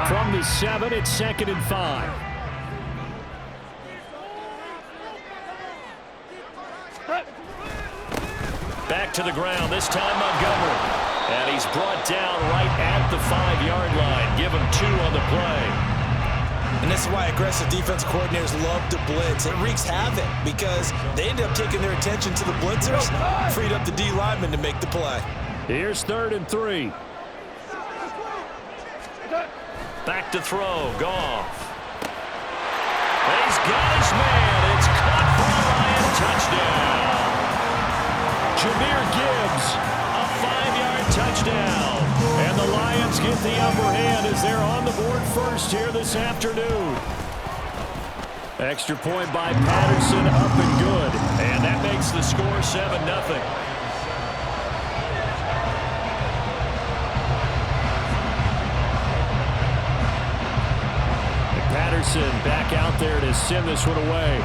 From the 7, it's 2nd and 5. Back to the ground, this time Montgomery. And he's brought down right at the 5-yard line. Give him 2 on the play. And this is why aggressive defensive coordinators love to blitz. It wreaks havoc because they end up taking their attention to the blitzers, freed up the D lineman to make the play. Here's 3rd and 3. Back to throw, Goff. And he's got his man. It's caught for a Lion touchdown. Jahmyr Gibbs, a 5-yard touchdown. And the Lions get the upper hand as they're on the board first here this afternoon. Extra point by Patterson, up and good. And that makes the score 7-0. Patterson back out there to send this one away.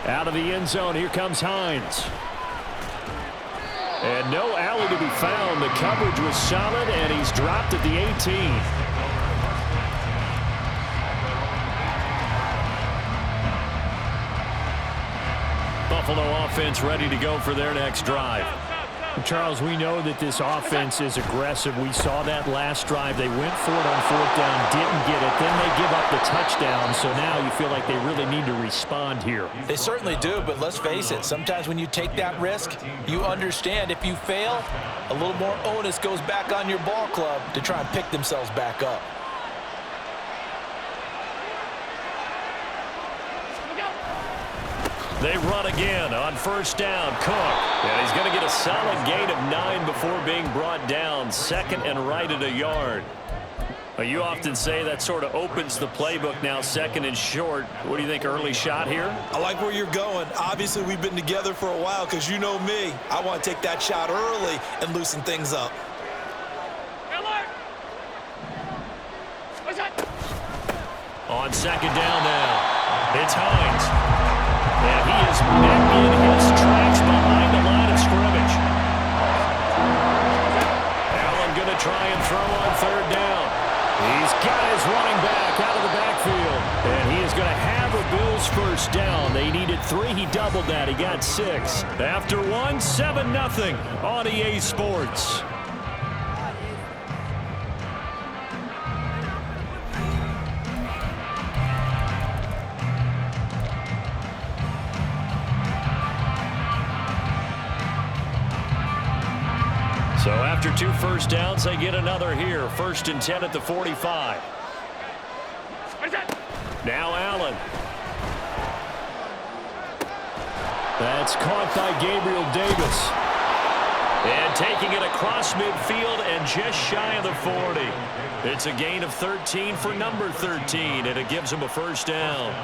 Out of the end zone, here comes Hines. And no alley to be found. The coverage was solid, and he's dropped at the 18. Buffalo offense ready to go for their next drive. Charles, we know that this offense is aggressive. We saw that last drive. They went for it on 4th down, didn't get it. Then they give up the touchdown. So now you feel like they really need to respond here. They certainly do, but let's face it. Sometimes when you take that risk, you understand if you fail, a little more onus goes back on your ball club to try and pick themselves back up. They run again on 1st down. Cook. And he's going to get a solid gain of 9 before being brought down. 2nd and right at a yard. Well, you often say that sort of opens the playbook now, 2nd and short. What do you think, early shot here? I like where you're going. Obviously, we've been together for a while because you know me. I want to take that shot early and loosen things up. On 2nd down now, it's Hines. And he is met in his tracks behind the line of scrimmage. Allen going to try and throw on 3rd down. He's got his running back out of the backfield. And he is going to have a Bills 1st down. They needed 3. He doubled that. He got 6. After 1, 7-0 on EA Sports. So after 2 first downs, they get another here. 1st and 10 at the 45. Now Allen. That's caught by Gabriel Davis. And taking it across midfield and just shy of the 40. It's a gain of 13 for number 13, and it gives him a 1st down.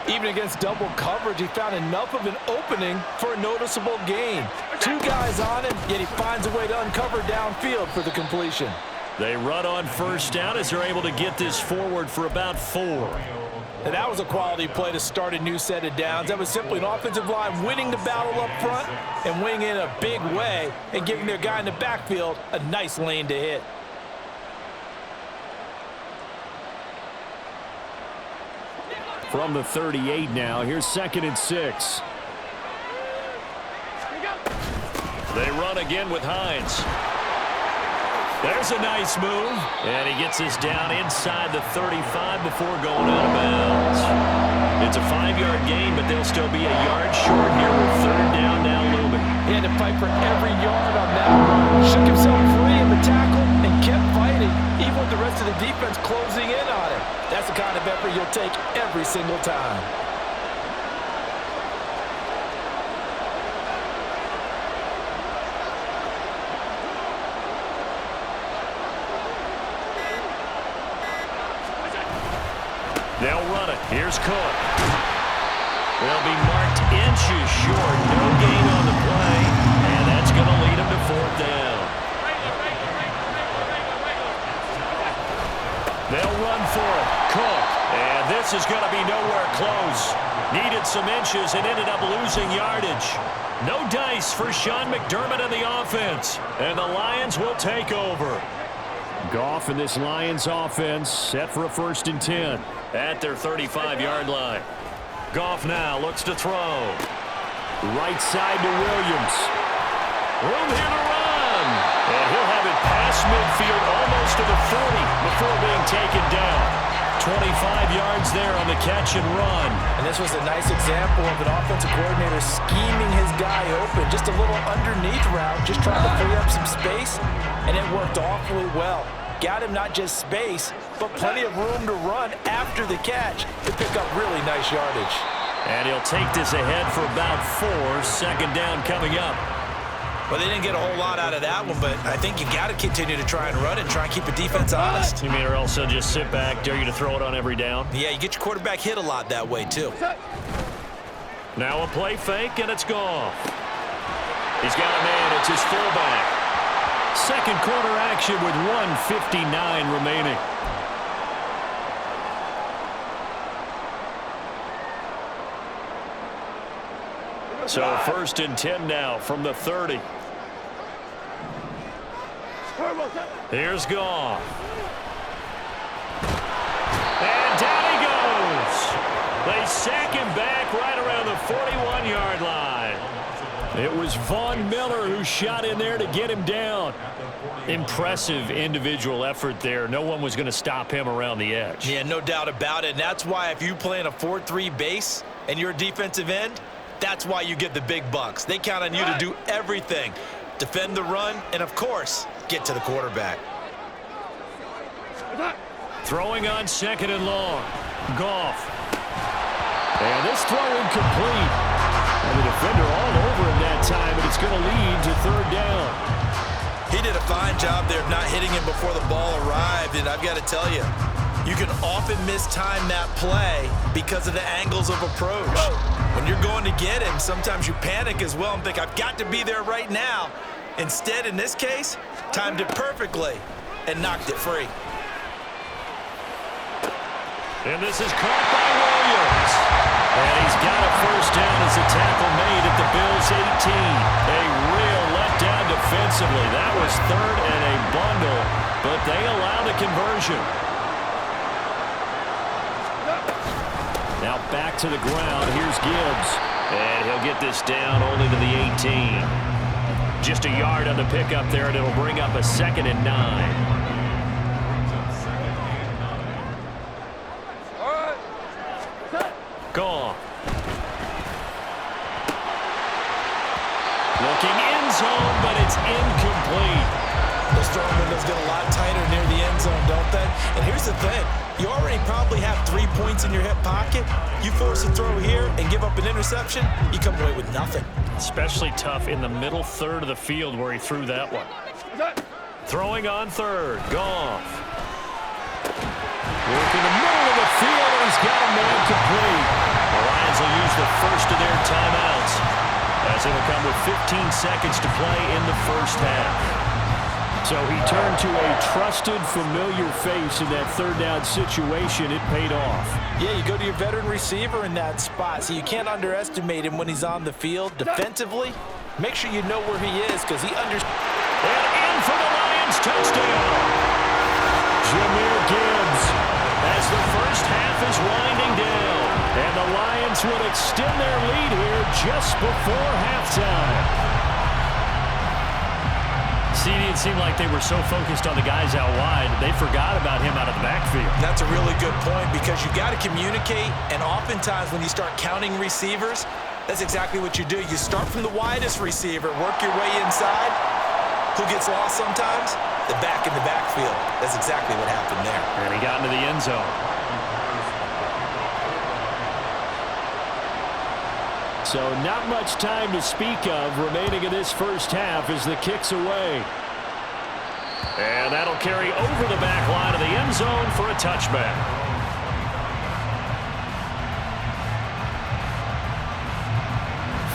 Even against double coverage, he found enough of an opening for a noticeable gain. 2 guys on him, yet he finds a way to uncover downfield for the completion. They run on 1st down as they're able to get this forward for about 4. And that was a quality play to start a new set of downs. That was simply an offensive line winning the battle up front and winning in a big way and giving their guy in the backfield a nice lane to hit. From the 38 now, here's 2nd and 6. They run again with Hines. There's a nice move. And he gets this down inside the 35 before going out of bounds. It's a 5-yard gain, but they'll still be a yard short here with 3rd down now looming. He had to fight for every yard on that run. Shook himself free in the tackle and kept fighting, even with the rest of the defense closing in on him. That's the kind of effort you'll take every single time. They'll run it. Here's Cook. They'll be marked inches short. No gain on the play. And that's going to lead them to 4th down. They'll run for it. Cook. And this is going to be nowhere close. Needed some inches and ended up losing yardage. No dice for Sean McDermott and the offense. And the Lions will take over. Goff in this Lions offense set for a 1st and 10 at their 35-yard line. Goff now looks to throw. Right side to Williams. Room here to run. And he'll have it past midfield almost to the 40 before being taken down. 25 yards there on the catch and run. And this was a nice example of an offensive coordinator scheming his guy open. Just a little underneath route, just trying to free up some space, and it worked awfully well. Got him not just space, but plenty of room to run after the catch to pick up really nice yardage. And he'll take this ahead for about 4. 2nd down coming up. Well, they didn't get a whole lot out of that one, but I think you got to continue to try and run and try and keep the defense honest. You mean, or else they'll just sit back, dare you to throw it on every down? Yeah, you get your quarterback hit a lot that way, too. Now a play fake, and it's gone. He's got a man. It's his fullback. 2nd quarter action with 1:59 remaining. So 1st and 10 now from the 30. Here's Goff. And down he goes. They sack him back right around the 41-yard line. It was Von Miller who shot in there to get him down. Impressive individual effort there. No one was going to stop him around the edge. Yeah, no doubt about it. And that's why if you play in a 4-3 base and you're a defensive end, that's why you get the big bucks. They count on you to do everything. Defend the run, and, of course, get to the quarterback. Throwing on 2nd and long. Goff. And this throw incomplete. And the defender all over him that time, and it's going to lead to 3rd down. He did a fine job there of not hitting him before the ball arrived, and I've got to tell you, you can often mistime that play because of the angles of approach. When you're going to get him, sometimes you panic as well and think, I've got to be there right now. Instead, in this case, timed it perfectly and knocked it free. And this is caught by Williams. And he's got a 1st down as the tackle made at the Bills' 18. A real letdown defensively. That was 3rd and a bundle, but they allowed a conversion. Now back to the ground. Here's Gibbs. And he'll get this down only to the 18. Just a yard on the pickup there, and it'll bring up a 2nd and 9. Gone. Looking end zone, but it's incomplete. Those throwing windows get a lot tighter near the end zone, don't they? And here's the thing. You already probably have 3 points in your hip pocket. You force a throw here and give up an interception, you come away with nothing. Especially tough in the middle 3rd of the field where he threw that one. Throwing on 3rd. Goff. Working the middle of the field, and he's got a man complete. The Lions will use the first of their timeouts as it'll come with 15 seconds to play in the 1st half. So he turned to a trusted, familiar face in that 3rd down situation. It paid off. Yeah, you go to your veteran receiver in that spot, so you can't underestimate him when he's on the field. Defensively, make sure you know where he is because he understands. And in for the Lions touchdown. Jahmyr Gibbs as the 1st half is winding down. And the Lions will extend their lead here just before halftime. See, it seemed like they were so focused on the guys out wide, they forgot about him out of the backfield. That's a really good point because you got to communicate, and oftentimes when you start counting receivers, that's exactly what you do. You start from the widest receiver, work your way inside. Who gets lost sometimes? The back in the backfield. That's exactly what happened there. And he got into the end zone. So not much time to speak of remaining in this 1st half as the kick's away. And that'll carry over the back line of the end zone for a touchback.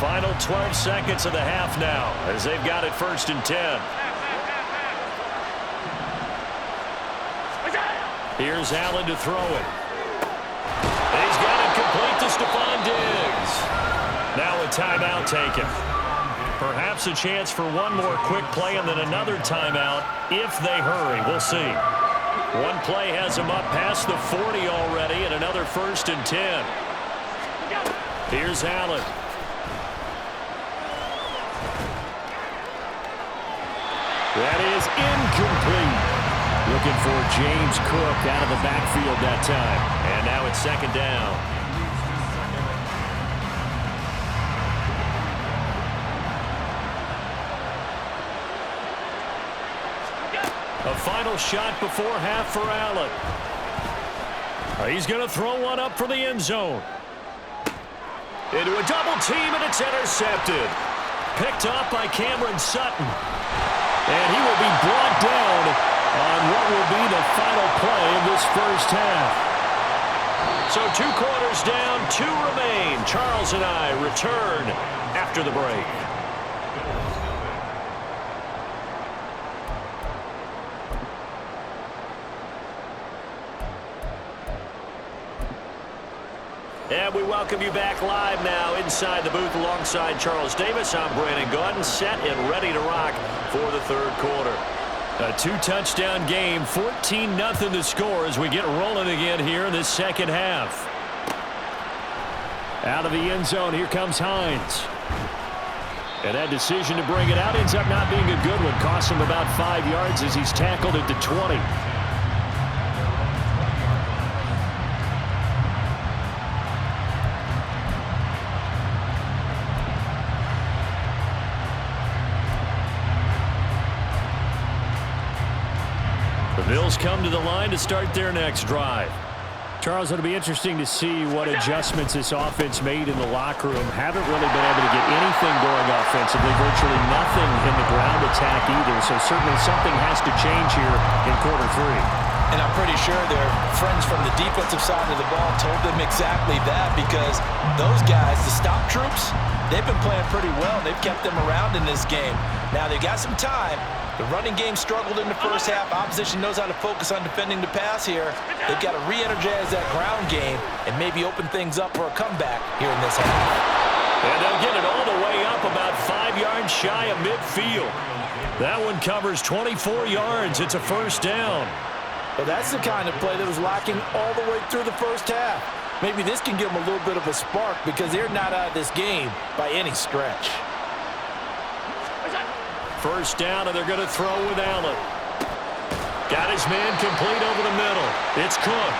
Final 12 seconds of the half now as they've got it 1st and 10. Here's Allen to throw it. And he's got it complete to Stephon Diggs. Now a timeout taken. Perhaps a chance for one more quick play and then another timeout if they hurry. We'll see. One play has them up past the 40 already, and another 1st and 10. Here's Allen. That is incomplete. Looking for James Cook out of the backfield that time. And now it's 2nd down. A final shot before half for Allen. He's going to throw one up for the end zone. Into a double team, and it's intercepted. Picked up by Cameron Sutton. And he will be brought down on what will be the final play of this first half. So 2 quarters down, 2 remain. Charles and I return after the break. And we welcome you back live now inside the booth alongside Charles Davis. I'm Brandon Gaudin, set and ready to rock for the 3rd quarter. A 2-touchdown game, 14-0 the score as we get rolling again here in this 2nd half. Out of the end zone, here comes Hines. And that decision to bring it out ends up not being a good one. Costs him about 5 yards as he's tackled at the 20. The Bills come to the line to start their next drive. Charles, it'll be interesting to see what adjustments this offense made in the locker room. Haven't really been able to get anything going offensively, virtually nothing in the ground attack either. So certainly something has to change here in quarter 3. And I'm pretty sure their friends from the defensive side of the ball told them exactly that, because those guys, the stop troops, they've been playing pretty well. They've kept them around in this game. Now they've got some time. The running game struggled in the first half. Opposition knows how to focus on defending the pass here. They've got to re-energize that ground game and maybe open things up for a comeback here in this half. And they'll get it all the way up about 5 yards shy of midfield. That one covers 24 yards. It's a 1st down. Well, that's the kind of play that was lacking all the way through the first half. Maybe this can give them a little bit of a spark, because they're not out of this game by any stretch. 1st down, and they're going to throw with Allen. Got his man complete over the middle. It's Cook.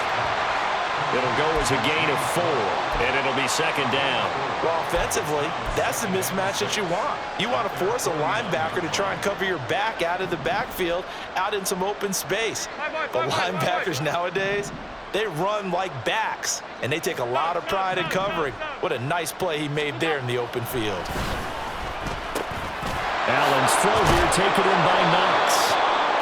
It'll go as a gain of 4, and it'll be 2nd down. Well, offensively, that's the mismatch that you want. You want to force a linebacker to try and cover your back out of the backfield, out in some open space. But linebackers nowadays, they run like backs, and they take a lot of pride in covering. What a nice play he made there in the open field. Allen's throw here taken in by Knox.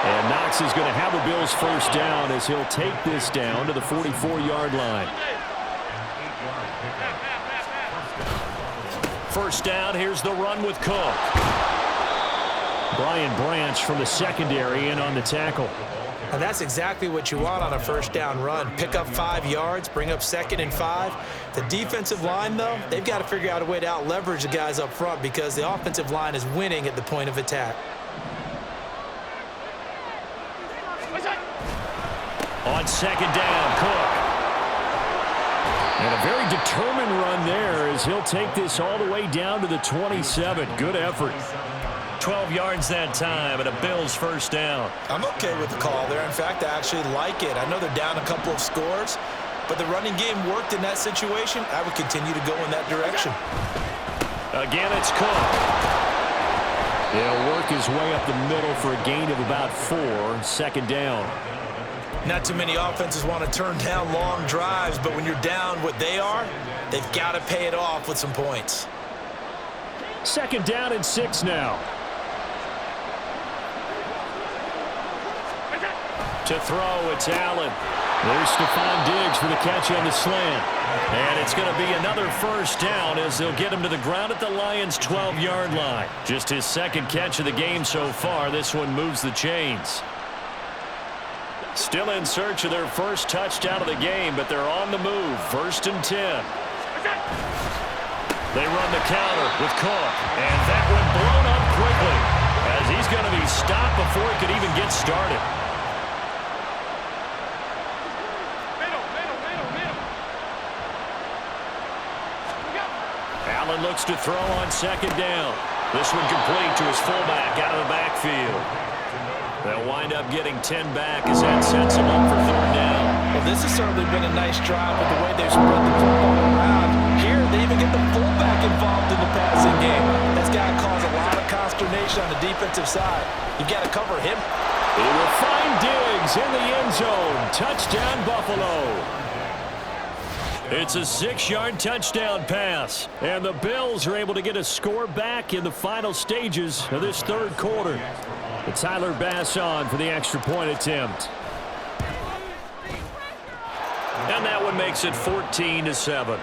And Knox is going to have a Bills 1st down as he'll take this down to the 44-yard line. 1st down, here's the run with Cook. Brian Branch from the secondary in on the tackle. And that's exactly what you want on a 1st down run. Pick up 5 yards, bring up 2nd and 5. The defensive line, though, they've got to figure out a way to out-leverage the guys up front, because the offensive line is winning at the point of attack. On 2nd down, Cook. And a very determined run there as he'll take this all the way down to the 27. Good effort. 12 yards that time, and a Bills 1st down. I'm okay with the call there. In fact, I actually like it. I know they're down a couple of scores, but the running game worked in that situation. I would continue to go in that direction. Again, it's Cook. He'll work his way up the middle for a gain of about 4. 2nd down. Not too many offenses want to turn down long drives, but when you're down what they are, they've got to pay it off with some points. 2nd down and 6 now. To throw, it's Allen. There's Stephon Diggs for the catch on the slant. And it's going to be another 1st down as they'll get him to the ground at the Lions' 12-yard line. Just his 2nd catch of the game so far. This one moves the chains. Still in search of their 1st touchdown of the game, but they're on the move. 1st and 10. They run the counter with Cook, and that one blown up quickly as he's going to be stopped before he could even get started. Allen looks to throw on second down. This one complete to his fullback out of the backfield. They'll wind up getting 10 back as that sets him up for third down. Well, this has certainly been a nice drive with the way they've spread the football around. Here, they even get the fullback involved in the passing game. That's got to cause a lot of consternation on the defensive side. You've got to cover him. He will find Diggs in the end zone. Touchdown, Buffalo. It's a 6-yard touchdown pass. And the Bills are able to get a score back in the final stages of this third quarter. Tyler Bass on for the extra point attempt. And that one makes it 14-7.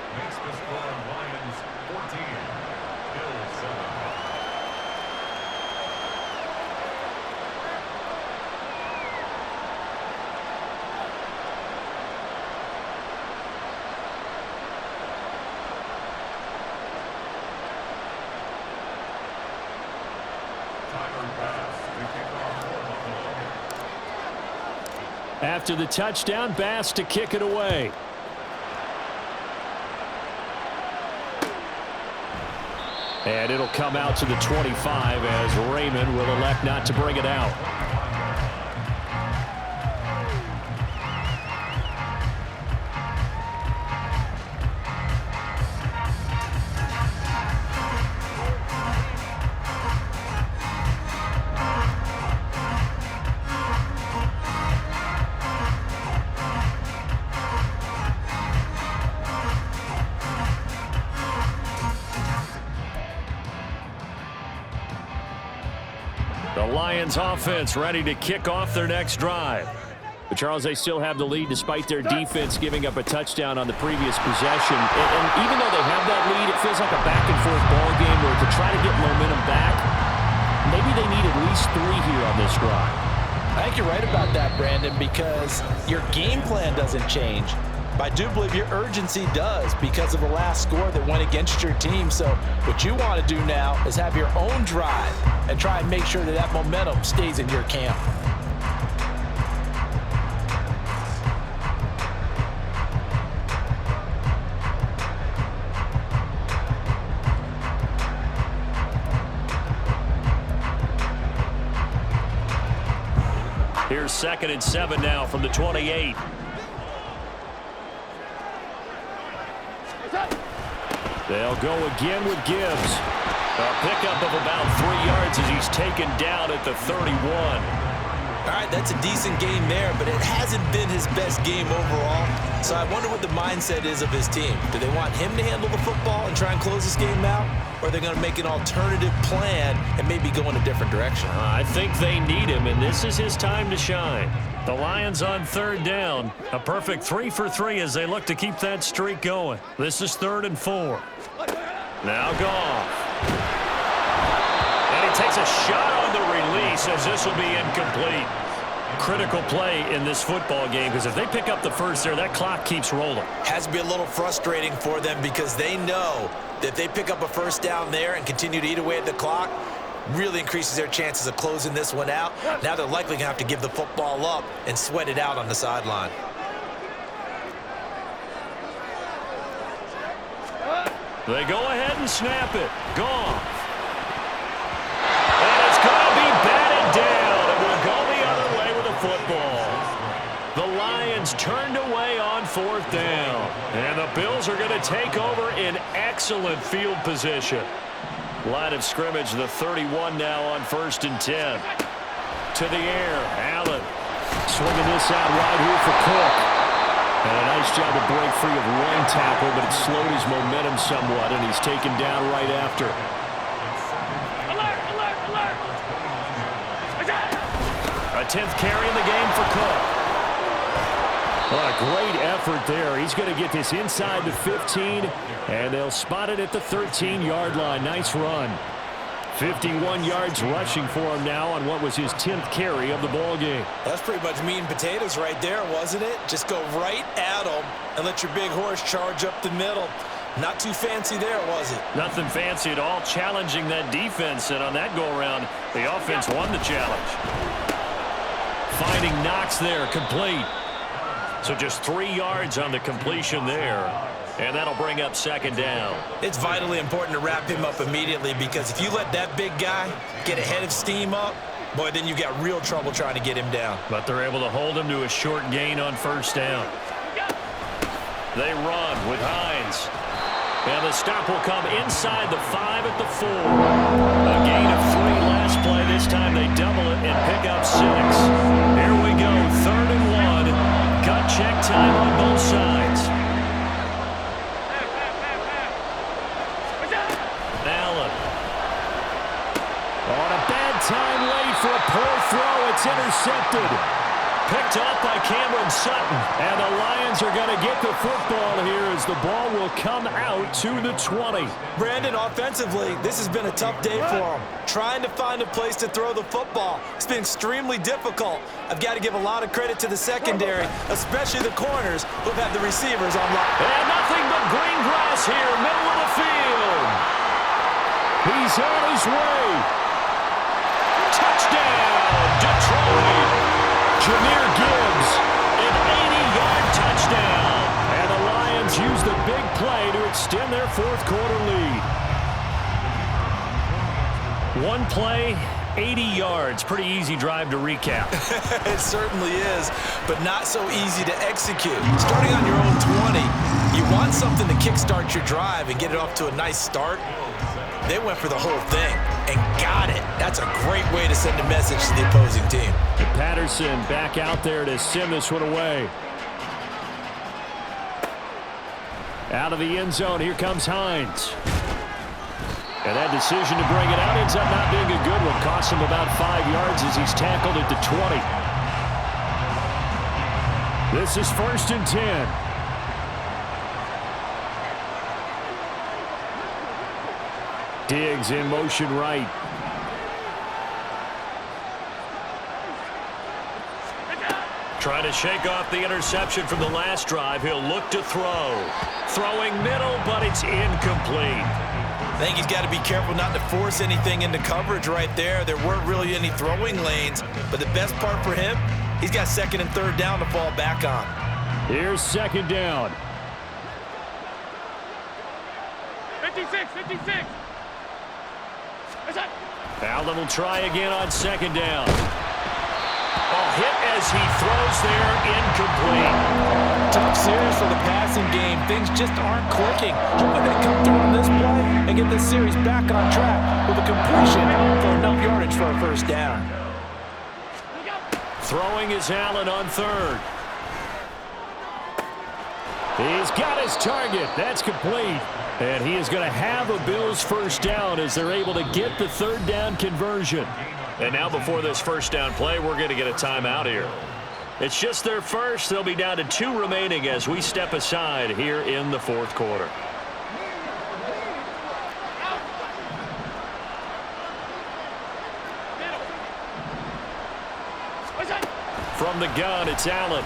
After the touchdown, Bass to kick it away. And it'll come out to the 25 as Raymond will elect not to bring it out. The Lions offense ready to kick off their next drive. But Charles, they still have the lead despite their defense giving up a touchdown on the previous possession. And even though they have that lead, it feels like a back-and-forth ball game where to try to get momentum back, maybe they need at least 3 here on this drive. I think you're right about that, Brandon, because your game plan doesn't change. But I do believe your urgency does because of the last score that went against your team. So what you want to do now is have your own drive and try and make sure that that momentum stays in your camp. Here's 2nd and 7 now from the 28. They'll go again with Gibbs. A pickup of about 3 yards as he's taken down at the 31. All right, that's a decent game there, but it hasn't been his best game overall. So I wonder what the mindset is of his team. Do they want him to handle the football and try and close this game out? Or are they going to make an alternative plan and maybe go in a different direction? I think they need him, and this is his time to shine. The Lions on 3rd down. A perfect 3 for 3 as they look to keep that streak going. This is 3rd and 4. Now Goff. And he takes a shot on the release as this will be incomplete. Critical play in this football game because if they pick up the first there, that clock keeps rolling. Has to be a little frustrating for them because they know that if they pick up a first down there and continue to eat away at the clock, really increases their chances of closing this one out. Now they're likely going to have to give the football up and sweat it out on the sideline. They go ahead and snap it. Goff. And it's going to be batted down. It will go the other way with the football. The Lions turned away on 4th down. And the Bills are going to take over in excellent field position. Line of scrimmage, the 31 now on 1st and 10. To the air, Allen swinging this out right here for Cook. And a nice job to break free of one tackle, but it slowed his momentum somewhat, and he's taken down right after. Alert, alert, alert. A 10th carry in the game for Cook. Well, a great effort there. He's going to get this inside the 15, and they'll spot it at the 13-yard line. Nice run. 51 yards rushing for him now on what was his 10th carry of the ball game. That's pretty much meat and potatoes right there, wasn't it? Just go right at them and let your big horse charge up the middle. Not too fancy there, was it? Nothing fancy at all, challenging that defense, and on that go-around, the offense won the challenge. Finding Knox there, complete. So just 3 yards on the completion there, and that'll bring up second down. It's vitally important to wrap him up immediately, because if you let that big guy get a head of steam up, boy, then you've got real trouble trying to get him down. But they're able to hold him to a short gain on first down. They run with Hines. And the stop will come inside the 5 at the 4. A gain of 3 last play. This time they double it and pick up 6. Here we go, 3rd and 1. Gut check time on both sides. Allen. On a bad time late for a poor throw. It's intercepted. Picked off by Cameron Sutton. And the Lions are going to get the football here as the ball will come out to the 20. Brandon, offensively, this has been a tough day for him. Trying to find a place to throw the football. It's been extremely difficult. I've got to give a lot of credit to the secondary, especially the corners who have had the receivers on lock. And nothing but green grass here, middle of the field. He's on his way. Touchdown, Detroit. Jahmyr Gibbs, an 80-yard touchdown. And the Lions use the big play to extend their 4th quarter lead. One play, 80 yards. Pretty easy drive to recap. It certainly is, but not so easy to execute. Starting on your own 20, you want something to kickstart your drive and get it off to a nice start. They went for the whole thing and got it. That's a great way to send a message to the opposing team. Patterson back out there to send this one away. Out of the end zone, here comes Hines. And that decision to bring it out ends up not being a good one. Costs him about 5 yards as he's tackled at the 20. This is 1st and 10. Diggs in motion right. Trying to shake off the interception from the last drive. He'll look to throw. Throwing middle, but it's incomplete. I think he's got to be careful not to force anything into coverage right there. There weren't really any throwing lanes, but the best part for him, he's got 2nd and 3rd down to fall back on. Here's 2nd down. 56, 56. Allen will try again on 2nd down. A hit as he throws there, incomplete. Tough series for the passing game. Things just aren't clicking. Hoping they come through on this play and get this series back on track with a completion for enough yardage for a 1st down. Throwing is Allen on 3rd. He's got his target. That's complete. And he is going to have a Bills 1st down as they're able to get the 3rd down conversion. And now before this 1st down play, we're going to get a timeout here. It's just their first. They'll be down to 2 remaining as we step aside here in the 4th quarter. From the gun, it's Allen.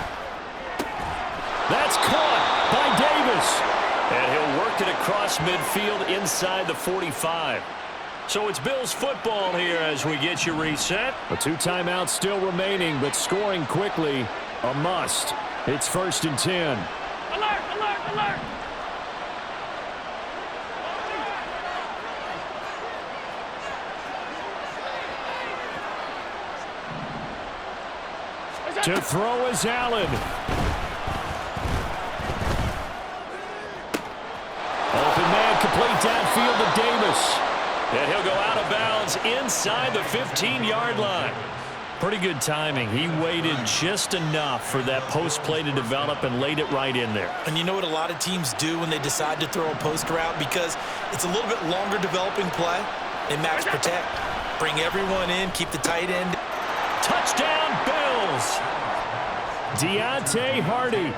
That's caught by Davis. And he'll work it across midfield inside the 45. So it's Bills football here as we get you reset. A 2 timeouts still remaining, but scoring quickly, a must. It's 1st and 10. Alert, alert, alert. To throw is Allen. Open man, complete downfield to Davis. And he'll go out of bounds inside the 15-yard line. Pretty good timing. He waited just enough for that post play to develop and laid it right in there. And you know what a lot of teams do when they decide to throw a post route? Because it's a little bit longer developing play. They max protect. Bring everyone in, keep the tight end. Touchdown, Bills! Deontay Hardy,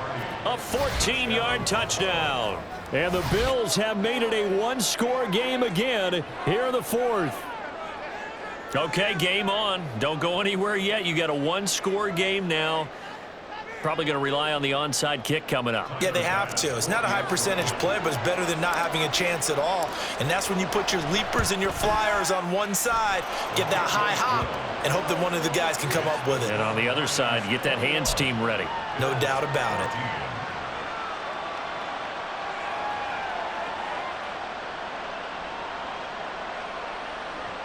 a 14-yard touchdown. And the Bills have made it a 1-score game again here in the 4th. Okay, game on. Don't go anywhere yet. You got a 1-score game now. Probably going to rely on the onside kick coming up. Yeah, they have to. It's not a high percentage play, but it's better than not having a chance at all. And that's when you put your leapers and your flyers on one side, get that high hop, and hope that one of the guys can come up with it. And on the other side, get that hands team ready. No doubt about it.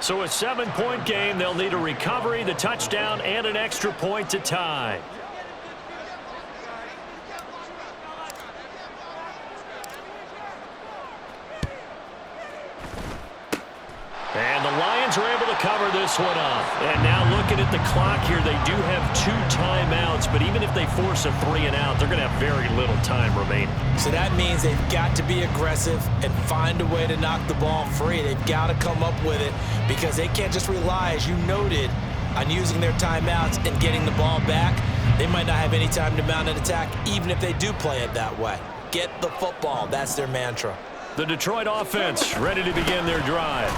So a 7-point game, they'll need a recovery, the touchdown, and an extra point to tie. And the Lions are able to cover this one up. And now looking at the clock here, they do have 2 timeouts, but even if they force a 3-and-out, they're going to have very little time remaining. So that means they've got to be aggressive and find a way to knock the ball free. They've got to come up with it because they can't just rely, as you noted, on using their timeouts and getting the ball back. They might not have any time to mount an attack, even if they do play it that way. Get the football. That's their mantra. The Detroit offense ready to begin their drive.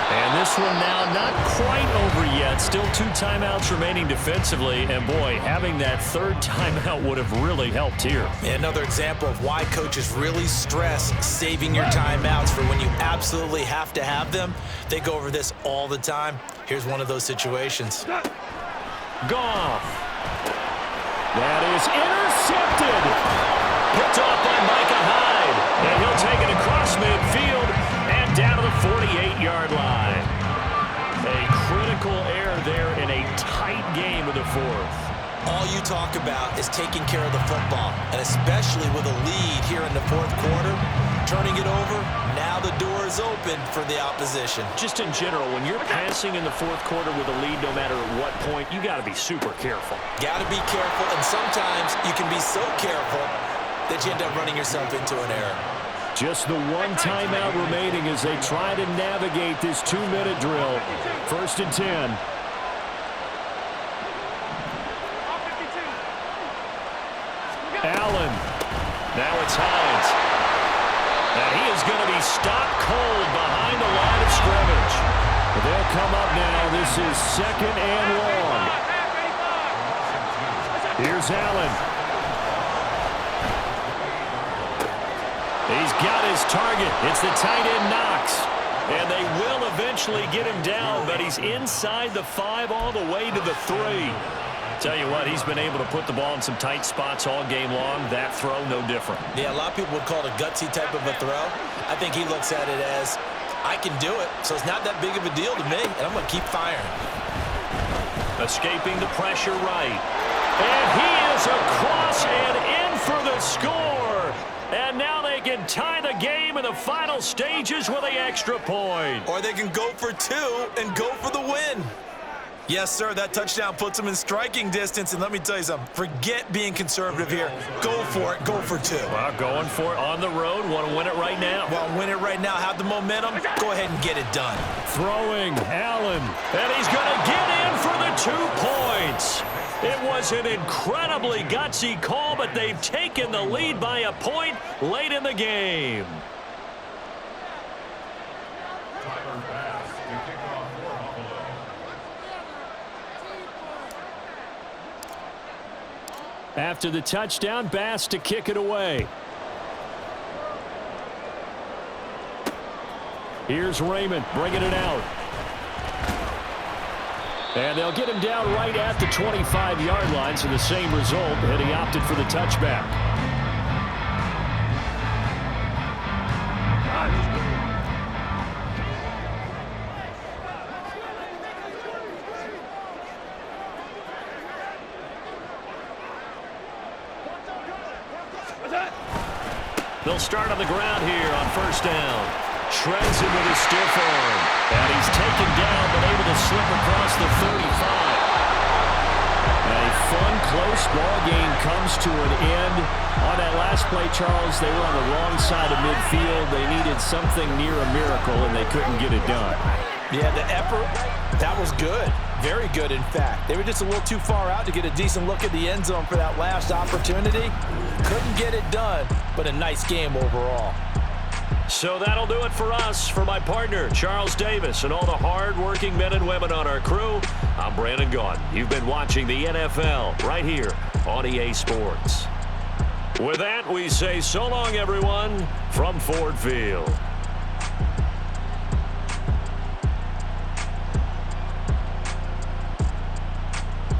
And this one now not quite over yet. Still 2 timeouts remaining defensively. And, boy, having that 3rd timeout would have really helped here. Yeah, another example of why coaches really stress saving your timeouts for when you absolutely have to have them. They go over this all the time. Here's one of those situations. Goff. That is intercepted. Picked off by Micah Hyde. And he'll take it across midfield and down to the 48-yard line. A critical error there in a tight game of the 4th. All you talk about is taking care of the football, and especially with a lead here in the 4th quarter, turning it over, now the door is open for the opposition. Just in general, when you're passing in the 4th quarter with a lead, no matter at what point, you got to be super careful. Got to be careful, and sometimes you can be so careful that you end up running yourself into an error. Just the 1 timeout remaining as they try to navigate this 2-minute drill. 1st and 10. Allen. Now it's Hines. And he is going to be stopped cold behind the line of scrimmage. They'll come up now. This is 2nd and long. Here's Allen. He's got his target. It's the tight end Knox. And they will eventually get him down, but he's inside the 5 all the way to the 3. Tell you what, he's been able to put the ball in some tight spots all game long. That throw, no different. Yeah, a lot of people would call it a gutsy type of a throw. I think he looks at it as, I can do it, so it's not that big of a deal to me, and I'm going to keep firing. Escaping the pressure right. And he is across and in for the score. And now they can tie the game in the final stages with the extra point. Or they can go for 2 and go for the win. Yes, sir, that touchdown puts them in striking distance. And let me tell you something, forget being conservative here. Go for it, go for 2. Well, going for it on the road. Want to win it right now. Well, win it right now, have the momentum. Go ahead and get it done. Throwing, Allen. And he's going to get in for the 2 points. It was an incredibly gutsy call, but they've taken the lead by a point late in the game. After the touchdown, Bass to kick it away. Here's Raymond bringing it out. And they'll get him down right at the 25-yard line, so the same result, and he opted for the touchback. They'll start on the ground here on 1st down. Shreds him with his stiff arm. And he's taken down, but able to slip across the 35. A fun, close ball game comes to an end. On that last play, Charles, they were on the wrong side of midfield. They needed something near a miracle, and they couldn't get it done. Yeah, the effort, that was good. Very good, in fact. They were just a little too far out to get a decent look at the end zone for that last opportunity. Couldn't get it done, but a nice game overall. So that'll do it for us. For my partner, Charles Davis, and all the hard-working men and women on our crew, I'm Brandon Gaudin. You've been watching the NFL right here on EA Sports. With that, we say so long, everyone, from Ford Field.